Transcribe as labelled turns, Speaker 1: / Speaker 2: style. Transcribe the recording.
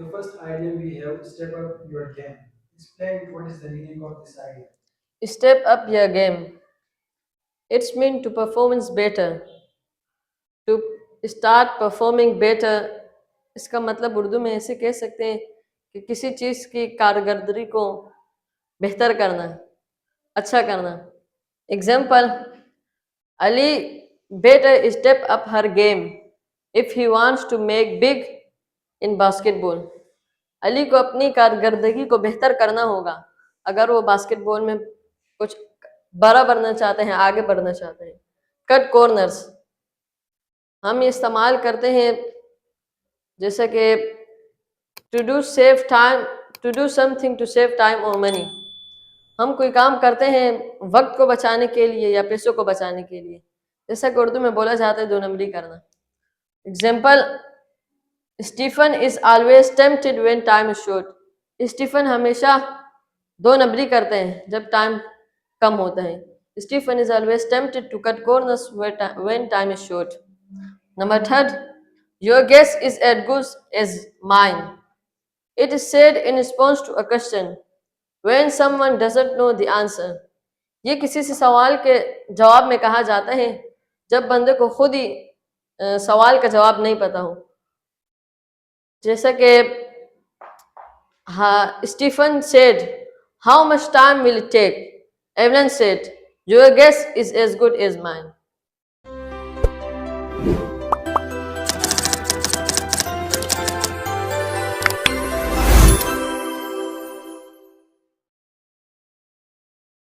Speaker 1: The first idea we have, step up your game. Explain what is the meaning of this idea.
Speaker 2: Step up your game. It's mean to performance better. To start performing better. इसका मतलब उर्दू में ऐसे कह सकते हैं कि किसी चीज़ की कारकर्दगी को बेहतर करना, अच्छा करना. Example, Ali better step up her game if he wants to make big in basketball. Ali को अपनी कारकर्दगी को बेहतर करना होगा अगर वो बास्केटबॉल में कुछ बड़ा बनना चाहते हैं, आगे बढ़ना चाहते हैं. कट कॉर्नर्स हम इस्तेमाल करते हैं जैसे कि to do save time, to do something to save time और मनी. हम कोई काम करते हैं वक्त को बचाने के लिए या पैसों को बचाने के लिए, जैसा कि उर्दू में बोला जाता है 2 नंबरी करना. Example, Stephen is always tempted when time is short. Stephen हमेशा 2 नंबरी करते हैं जब टाइम कम होता है. Stephen is always tempted to cut corners when time is short. Number 3, your guess is as good as mine. It is said in response to a question when someone doesn't know the answer. ये किसी से सवाल के जवाब में कहा जाता है जब बंदे को खुद ही सवाल का जवाब नहीं पता हो. जैसा कि हाँ, Stephen said how much time will it take. Avalon said your guess is as good as mine.